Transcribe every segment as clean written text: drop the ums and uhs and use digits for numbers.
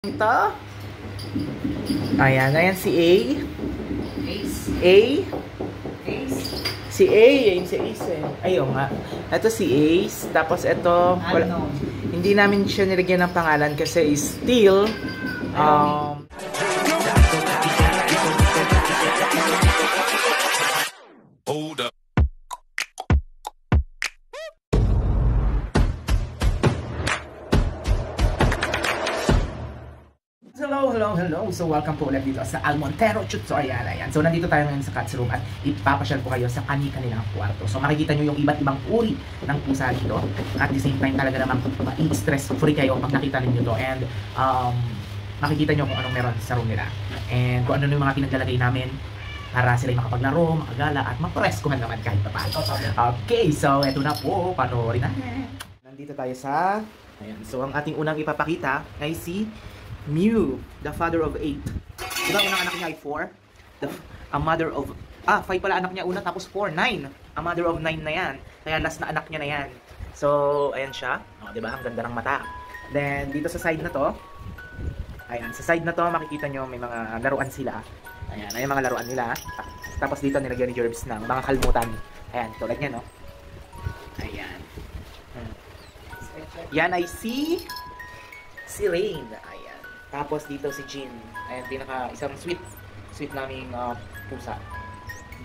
Ito. Ayan si A. Ace. A. Ace. Si A, yun si Ace eh. Ayun nga. Ito si Ace. Tapos ito, hindi namin siya nilagyan ng pangalan kasi is still, Hold up. Hello. So, welcome po ulit dito sa Almontero Tutorial. Ayan. So, nandito tayo ngayon sa Cats Room at ipapasyal po kayo sa kanilang kwarto. So, makikita nyo yung iba't ibang uri ng pusa dito. At the same time, talaga namang stress free kayo pag nakita ninyo to. And, makikita nyo kung anong meron sa room nila. And kung ano yung mga pinaglalagay namin para sila makapaglaro, makagala, at mapreskuhan naman kahit pa paano. Okay, so, eto na po. Panoorin natin. Nandito tayo sa... Ayan. So, ang ating unang ipapakita ay si Mew, the father of 8. Diba unang anak niya ay 4? A mother of... 5 pala anak niya una, tapos 4, 9. A mother of 9 na yan. Kaya last na anak niya na yan. So, ayan siya. Diba? Ang ganda ng mata. Then, dito sa side na to, ayan, sa side na to, makikita nyo may mga laruan sila. Ayan, ay mga laruan nila. Tapos dito nilagyan ni Jerbs ng mga kalmutan. Ayan, tulad niya, no? Ayan. Yan ay si Rain. Ayan. Tapos dito si Jean. Ayan, isang sweet naming pusa.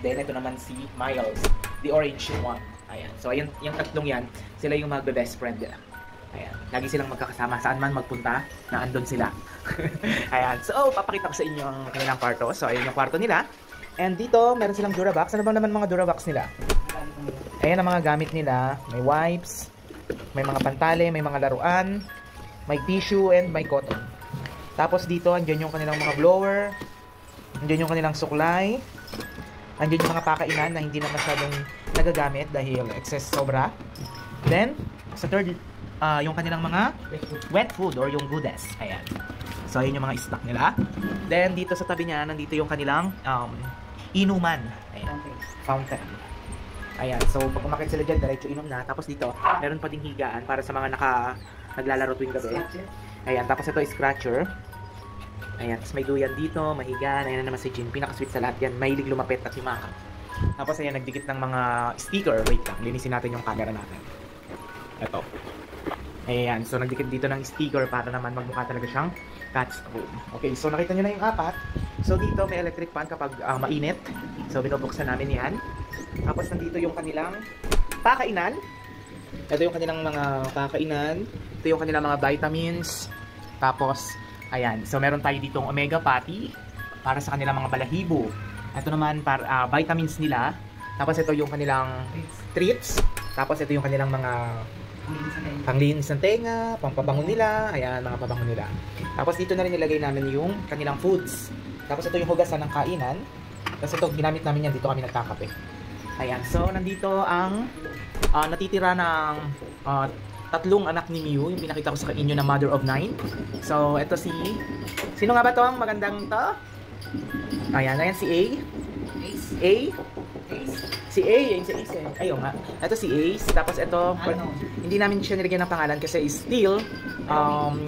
Then ito naman si Miles, the orange one. Ayan. So ayan, yung tatlong yan, sila yung magbe-best friend nila. Ayan. Lagi silang magkakasama. Saan man magpunta, naandun sila. Ayan. So, papakita ko sa inyo ang kanilang kwarto. So, ayun yung kwarto nila. And dito, meron silang Durabox. Ano ba naman mga Durabox nila? Ayan ang mga gamit nila. May wipes, may mga pantale, may mga laruan, may tissue, and may cotton. Tapos dito, andyan yung kanilang mga blower, andyan yung kanilang suklay, andyan yung mga pakainan na hindi na masyadong nagagamit dahil excess sobra. Then, sa third, yung kanilang mga wet food or yung goodies. Ayan. So, yun yung mga stock nila. Then, dito sa tabi niya, nandito yung kanilang inuman. Ayan. Fountain. Ayan. So, pag umakit sila dyan, diretso inom na. Tapos dito, meron pa ding higaan para sa mga naglalaro tuwing gabi. Ayan. Tapos ito, scratcher. Ayan. Tapos may duyan dito, mahigaan. Ayan na naman si Jin. Pinaka-sweet sa lahat yan. Mahilig lumapit at himakan. Tapos, ayan, nagdikit ng mga sticker. Wait lang. Linisin natin yung camera natin. Ito. Ayan. So, nagdikit dito ng sticker para naman magmukha talaga siyang cat's room. Okay. So, nakita nyo na yung apat. So, dito may electric fan kapag mainit. So, binubuksan namin yan. Tapos, nandito yung kanilang pakainan. Ito yung kanilang mga pakainan. Ito yung kanilang mga vitamins. Tapos, ayan. So, meron tayo ditong omega patty para sa kanilang mga balahibo. Ito naman para vitamins nila. Tapos, ito yung kanilang treats. Tapos, ito yung kanilang mga panglinis ng tenga, pampabango nila. Ayan, mga pabango nila. Tapos, dito na rin nilagay namin yung kanilang foods. Tapos, ito yung hugasan ng kainan. Tapos, ito, ginamit namin yan. Dito kami nagkakape. Ayan. So, nandito ang natitira ng tatlong anak ni Mew, yung pinakita ko sa inyo na mother of 9. So, ito sino nga ba to ang magandang to? Ayan si A. Ace. Si A, yun si Ace eh. Ayun nga. Ito si Ace. Tapos ito, hindi namin siya nilagyan ng pangalan kasi is still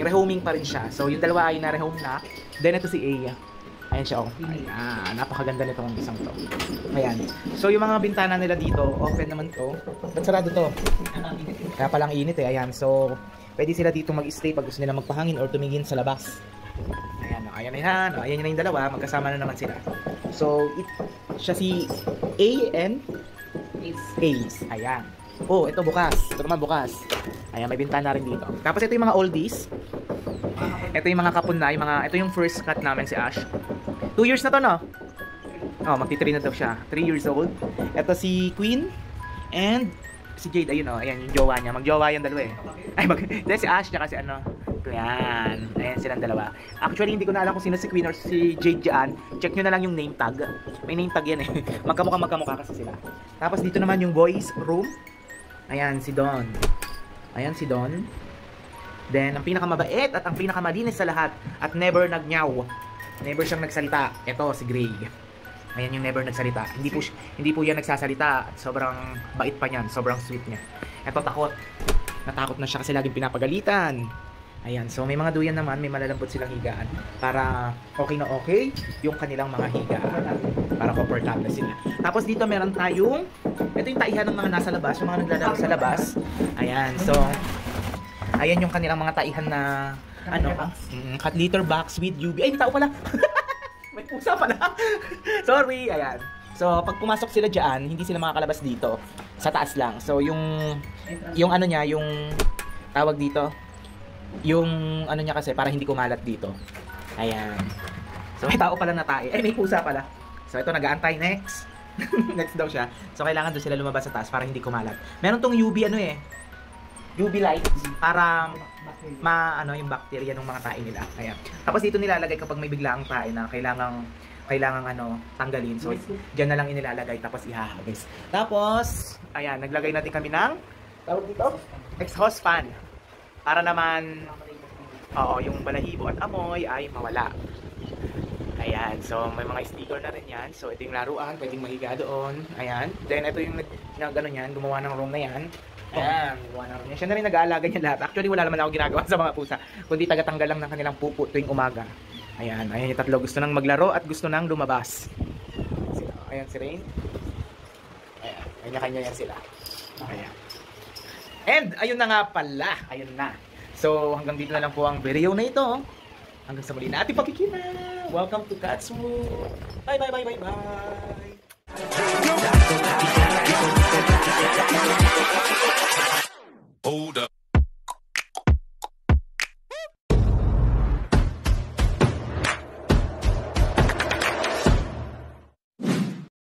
rehoming pa rin siya. So, yung dalawa ay na-rehome na. Then, ito si A. Ayan siya, oh. Ayan, napakaganda nitong isang to. Ayan. So, yung mga bintana nila dito, open naman to. Ba't sarado to? Kaya palang init eh. Ayan, so, pwede sila dito mag-stay pag gusto nila magpahangin or tumingin sa labas. Ayan, ayan na yan. Ayan na yung dalawa, magkasama na naman sila. So, siya si A and Ace. Ayan. Oh, ito bukas. Ito naman bukas. Ayan, may bintana rin dito. Tapos ito yung mga oldies. Ito yung mga kapon na, ito yung first cut namin si Ash. 2 years na to, no? Oh, magti-3 na daw siya. 3 years old. Ito si Queen and si Jade, ayun oh, ayan yung jowa niya. Magjowa yung dalawa eh. Ay, si Ash tsaka si ano. Ayan, ayan silang dalawa. Actually, hindi ko na alam kung sino si Queen or si Jade dyan. Check nyo na lang yung name tag. May name tag yan eh. Magkamukha kasi sila. Tapos dito naman yung boys room. Ayan, si Don. Ayan si Don. Then, ang pinakamabait at ang pinakamalinis sa lahat at never nagnyaw. Never siyang nagsalita. Ito, si Gray. Ayan yung never nagsalita. Hindi po yan nagsasalita. Sobrang bait pa niyan. Sobrang sweet niya. Ito, takot. Natakot na siya kasi laging pinapagalitan. Ayan, so may mga duyan naman, may malalambot silang higaan para okay na okay yung kanilang mga higaan. Para komportable sila. Tapos dito meron tayong, ito yung taihan ng mga nasa labas, yung mga naglalaro sa labas. Ayan, so ayan yung kanilang mga taihan na ano, cat litter box with UV. Ay, may tao pala. May pusa pala. Sorry, ayan. So pag pumasok sila diyan, hindi sila makakalabas dito. Sa taas lang. So yung ano niya, yung tawag dito, yung ano niya kasi para hindi kumalat dito. Ayan. So may tao pala na tae. Ay, may pusa pala. So ito nag-aantay next. Next daw siya. So kailangan doon sila lumabas sa taas para hindi kumalat. Meron tong UV ano eh. UV lights para ano yung bacteria ng mga tae nila. Ayan. Tapos dito nilalagay kapag may biglaang tae na kailangang ano tanggalin. So diyan na lang inilalagay tapos ihahagis. Tapos ayan, naglagay natin kami ng tawag dito exhaust fan. Para naman, yung balahibo at amoy ay mawala. Ayan, so may mga sticker na rin yan. So ito yung laruan, pwedeng mahiga doon. Ayan, then ito yung gano'n yan, gumawa ng room na yan. Ayan, gumawa ng room yan. Siya na rin nag-aalaga niya lahat. Actually, wala naman ako ginagawa sa mga pusa. Kundi tagatanggal lang ng kanilang pupo tuwing umaga. Ayan, ayan yung tatlo. Gusto nang maglaro at gusto nang lumabas. Ayan si Rain. Ayan, kanya-kanya yan sila. Ayan. And ayun na nga pala, ayun na. So hanggang dito na lang po ang video na ito. Hanggang sa muli na ating pagkikita. Welcome to Cat's World. Bye bye bye bye bye.